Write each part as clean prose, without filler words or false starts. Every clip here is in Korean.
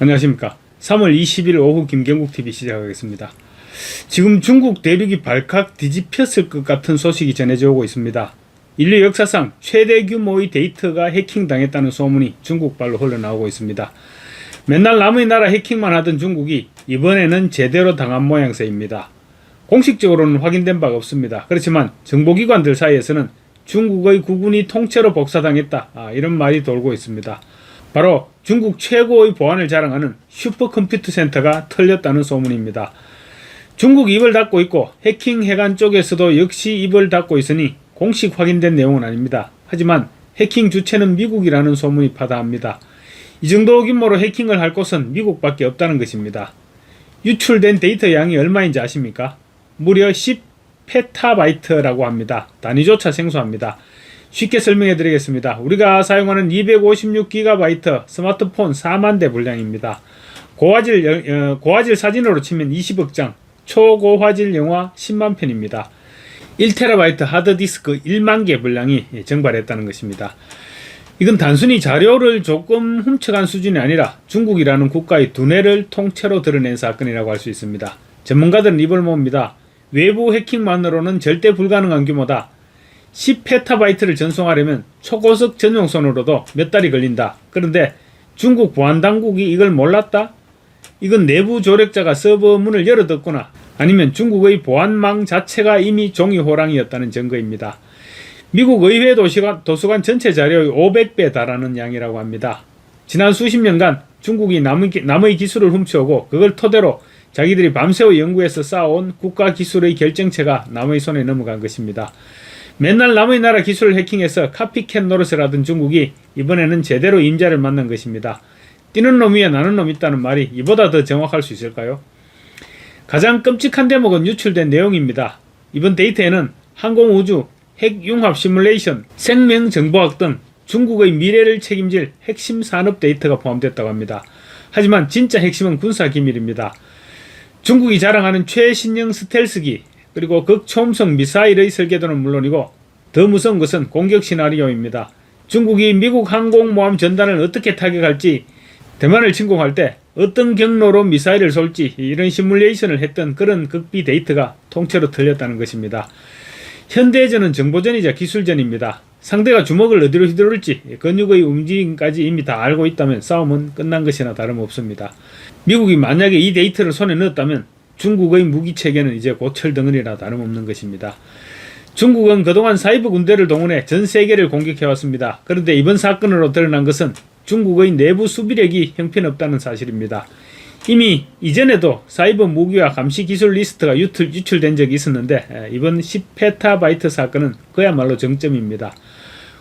안녕하십니까. 3월 20일 오후 김경국TV 시작하겠습니다. 지금 중국 대륙이 발칵 뒤집혔을 것 같은 소식이 전해져 오고 있습니다. 인류 역사상 최대 규모의 데이터가 해킹당했다는 소문이 중국발로 흘러나오고 있습니다. 맨날 남의 나라 해킹만 하던 중국이 이번에는 제대로 당한 모양새입니다. 공식적으로는 확인된 바가 없습니다. 그렇지만 정보기관들 사이에서는 중국의 국군이 통째로 복사당했다, 이런 말이 돌고 있습니다. 바로 중국 최고의 보안을 자랑하는 슈퍼컴퓨터 센터가 털렸다는 소문입니다. 중국이 입을 닫고 있고 해킹 해간 쪽에서도 역시 입을 닫고 있으니 공식 확인된 내용은 아닙니다. 하지만 해킹 주체는 미국이라는 소문이 파다합니다. 이 정도 규모로 해킹을 할 곳은 미국밖에 없다는 것입니다. 유출된 데이터 양이 얼마인지 아십니까? 무려 10페타바이트라고 합니다. 단위조차 생소합니다. 쉽게 설명해 드리겠습니다. 우리가 사용하는 256GB 스마트폰 4만 대 분량입니다. 고화질 사진으로 치면 20억 장, 초고화질 영화 10만 편입니다. 1TB 하드디스크 1만 개 분량이 증발했다는 것입니다. 이건 단순히 자료를 조금 훔쳐간 수준이 아니라 중국이라는 국가의 두뇌를 통째로 드러낸 사건이라고 할 수 있습니다. 전문가들은 입을 모읍니다. 외부 해킹만으로는 절대 불가능한 규모다. 10페타바이트를 전송하려면 초고속 전용선으로도 몇 달이 걸린다. 그런데 중국 보안당국이 이걸 몰랐다? 이건 내부 조력자가 서버 문을 열어뒀거나 아니면 중국의 보안망 자체가 이미 종이호랑이였다는 증거입니다. 미국 의회 도서관 전체 자료의 500배 달하는 양이라고 합니다. 지난 수십 년간 중국이 남의 기술을 훔쳐오고 그걸 토대로 자기들이 밤새워 연구해서 쌓아온 국가 기술의 결정체가 남의 손에 넘어간 것입니다. 맨날 남의 나라 기술을 해킹해서 카피캣 노릇을 하던 중국이 이번에는 제대로 임자를 만난 것입니다. 뛰는 놈 위에 나는 놈 있다는 말이 이보다 더 정확할 수 있을까요? 가장 끔찍한 대목은 유출된 내용입니다. 이번 데이터에는 항공우주, 핵융합 시뮬레이션, 생명정보학 등 중국의 미래를 책임질 핵심 산업 데이터가 포함됐다고 합니다. 하지만 진짜 핵심은 군사기밀입니다. 중국이 자랑하는 최신형 스텔스기, 그리고 극초음속 미사일의 설계도는 물론이고 더 무서운 것은 공격 시나리오입니다. 중국이 미국 항공모함 전단을 어떻게 타격할지, 대만을 침공할 때 어떤 경로로 미사일을 쏠지 이런 시뮬레이션을 했던 그런 극비 데이터가 통째로 털렸다는 것입니다. 현대전은 정보전이자 기술전입니다. 상대가 주먹을 어디로 휘두를지 근육의 움직임까지 이미 다 알고 있다면 싸움은 끝난 것이나 다름없습니다. 미국이 만약에 이 데이터를 손에 넣었다면 중국의 무기체계는 이제 고철덩어리나 다름없는 것입니다. 중국은 그동안 사이버 군대를 동원해 전 세계를 공격해왔습니다. 그런데 이번 사건으로 드러난 것은 중국의 내부 수비력이 형편없다는 사실입니다. 이미 이전에도 사이버 무기와 감시 기술 리스트가 유출된 적이 있었는데 이번 10페타바이트 사건은 그야말로 정점입니다.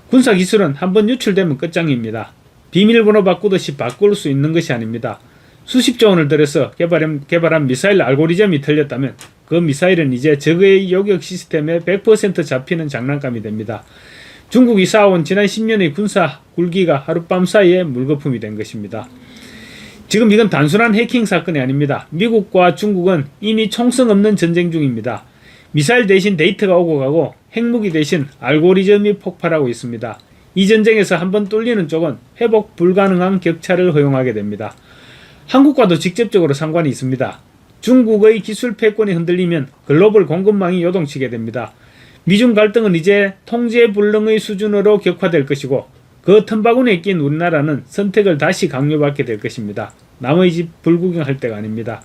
군사 기술은 한번 유출되면 끝장입니다. 비밀번호 바꾸듯이 바꿀 수 있는 것이 아닙니다. 수십조 원을 들여서 개발한 미사일 알고리즘이 틀렸다면 그 미사일은 이제 적의 요격 시스템에 100% 잡히는 장난감이 됩니다. 중국이 쌓아온 지난 10년의 군사 굴기가 하룻밤 사이에 물거품이 된 것입니다. 지금 이건 단순한 해킹 사건이 아닙니다. 미국과 중국은 이미 총성 없는 전쟁 중입니다. 미사일 대신 데이터가 오고 가고 핵무기 대신 알고리즘이 폭발하고 있습니다. 이 전쟁에서 한번 뚫리는 쪽은 회복 불가능한 격차를 허용하게 됩니다. 한국과도 직접적으로 상관이 있습니다. 중국의 기술 패권이 흔들리면 글로벌 공급망이 요동치게 됩니다. 미중 갈등은 이제 통제불능의 수준으로 격화될 것이고 그 틈바구니에 낀 우리나라는 선택을 다시 강요받게 될 것입니다. 남의 집 불구경할 때가 아닙니다.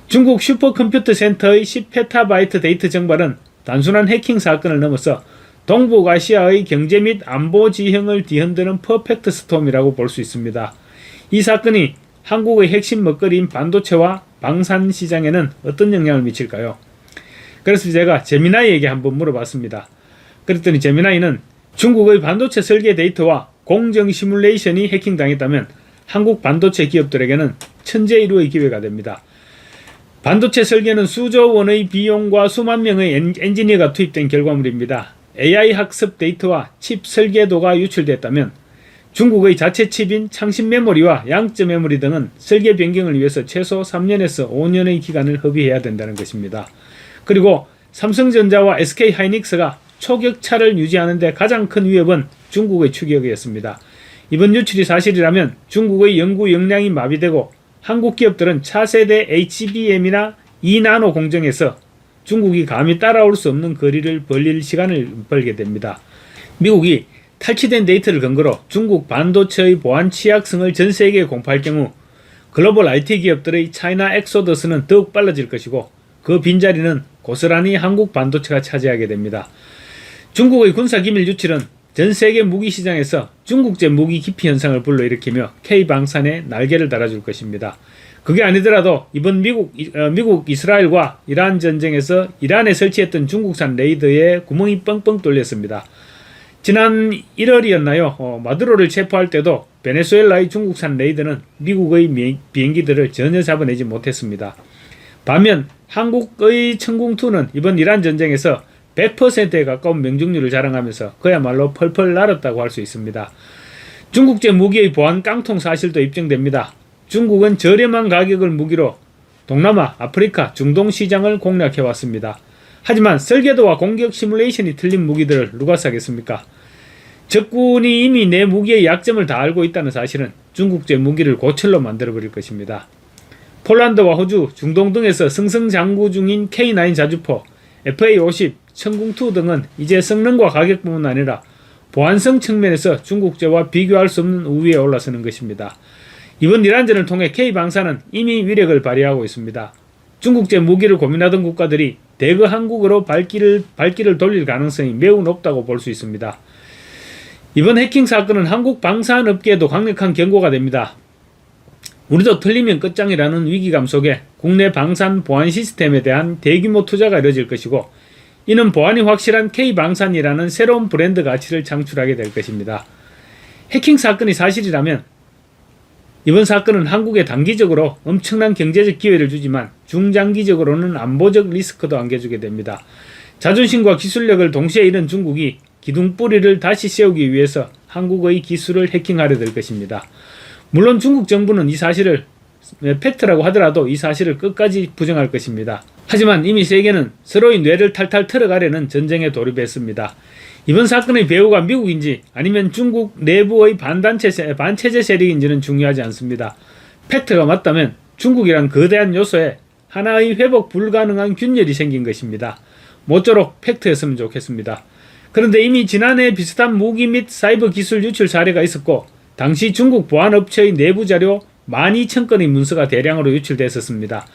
중국 슈퍼컴퓨터 센터의 10페타바이트 데이터 증발은 단순한 해킹 사건을 넘어서 동북아시아의 경제 및 안보 지형을 뒤흔드는 퍼펙트 스톰이라고 볼 수 있습니다. 이 사건이 한국의 핵심 먹거리인 반도체와 방산 시장에는 어떤 영향을 미칠까요? 그래서 제가 제미나이에게 한번 물어봤습니다. 그랬더니 제미나이는 중국의 반도체 설계 데이터와 공정 시뮬레이션이 해킹당했다면 한국 반도체 기업들에게는 천재일우의 기회가 됩니다. 반도체 설계는 수조 원의 비용과 수만 명의 엔지니어가 투입된 결과물입니다. AI 학습 데이터와 칩 설계도가 유출됐다면 중국의 자체 칩인 창신 메모리와 양적 메모리 등은 설계 변경을 위해서 최소 3년에서 5년의 기간을 허비해야 된다는 것입니다. 그리고 삼성전자와 SK하이닉스가 초격차를 유지하는 데 가장 큰 위협은 중국의 추격이었습니다. 이번 유출이 사실이라면 중국의 연구 역량이 마비되고 한국 기업들은 차세대 HBM이나 2나노 공정에서 중국이 감히 따라올 수 없는 거리를 벌릴 시간을 벌게 됩니다. 미국이 탈취된 데이터를 근거로 중국 반도체의 보안 취약성을 전 세계에 공포할 경우 글로벌 IT 기업들의 차이나 엑소더스는 더욱 빨라질 것이고 그 빈자리는 고스란히 한국 반도체가 차지하게 됩니다. 중국의 군사기밀 유출은 전 세계 무기 시장에서 중국제 무기 기피 현상을 불러일으키며 K방산에 날개를 달아줄 것입니다. 그게 아니더라도 이번 미국 이스라엘과 이란 전쟁에서 이란에 설치했던 중국산 레이더에 구멍이 뻥뻥 뚫렸습니다. 지난 1월이었나요? 마두로를 체포할 때도 베네수엘라의 중국산 레이더는 미국의 비행기들을 전혀 잡아내지 못했습니다. 반면 한국의 천궁2는 이번 이란 전쟁에서 100%에 가까운 명중률을 자랑하면서 그야말로 펄펄 날았다고 할 수 있습니다. 중국제 무기의 보안 깡통 사실도 입증됩니다. 중국은 저렴한 가격을 무기로 동남아, 아프리카, 중동 시장을 공략해왔습니다. 하지만 설계도와 공격 시뮬레이션이 틀린 무기들을 누가 사겠습니까? 적군이 이미 내 무기의 약점을 다 알고 있다는 사실은 중국제 무기를 고철로 만들어버릴 것입니다. 폴란드와 호주, 중동 등에서 승승장구 중인 K9 자주포, FA-50, 천궁2 등은 이제 성능과 가격뿐만 아니라 보안성 측면에서 중국제와 비교할 수 없는 우위에 올라서는 것입니다. 이번 이란전을 통해 K방산은 이미 위력을 발휘하고 있습니다. 중국제 무기를 고민하던 국가들이 대거 한국으로 발길을 돌릴 가능성이 매우 높다고 볼 수 있습니다. 이번 해킹 사건은 한국 방산업계에도 강력한 경고가 됩니다. 우리도 틀리면 끝장이라는 위기감 속에 국내 방산 보안 시스템에 대한 대규모 투자가 이뤄질 것이고 이는 보안이 확실한 K방산이라는 새로운 브랜드 가치를 창출하게 될 것입니다. 해킹 사건이 사실이라면 이번 사건은 한국에 단기적으로 엄청난 경제적 기회를 주지만 중장기적으로는 안보적 리스크도 안겨주게 됩니다. 자존심과 기술력을 동시에 잃은 중국이 기둥뿌리를 다시 세우기 위해서 한국의 기술을 해킹하려 될 것입니다. 물론 중국 정부는 이 사실을 팩트라고 하더라도 이 사실을 끝까지 부정할 것입니다. 하지만 이미 세계는 서로의 뇌를 탈탈 털어가려는 전쟁에 돌입했습니다. 이번 사건의 배후가 미국인지 아니면 중국 내부의 반체제 세력인지는 중요하지 않습니다. 팩트가 맞다면 중국이란 거대한 요소에 하나의 회복 불가능한 균열이 생긴 것입니다. 모쪼록 팩트였으면 좋겠습니다. 그런데 이미 지난해 비슷한 무기 및 사이버 기술 유출 사례가 있었고 당시 중국 보안업체의 내부 자료 12,000건의 문서가 대량으로 유출됐었습니다.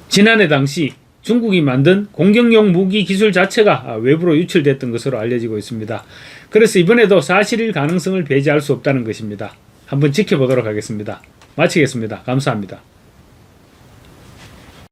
지난해 당시 중국이 만든 공격용 무기 기술 자체가 외부로 유출됐던 것으로 알려지고 있습니다. 그래서 이번에도 사실일 가능성을 배제할 수 없다는 것입니다. 한번 지켜보도록 하겠습니다. 마치겠습니다. 감사합니다.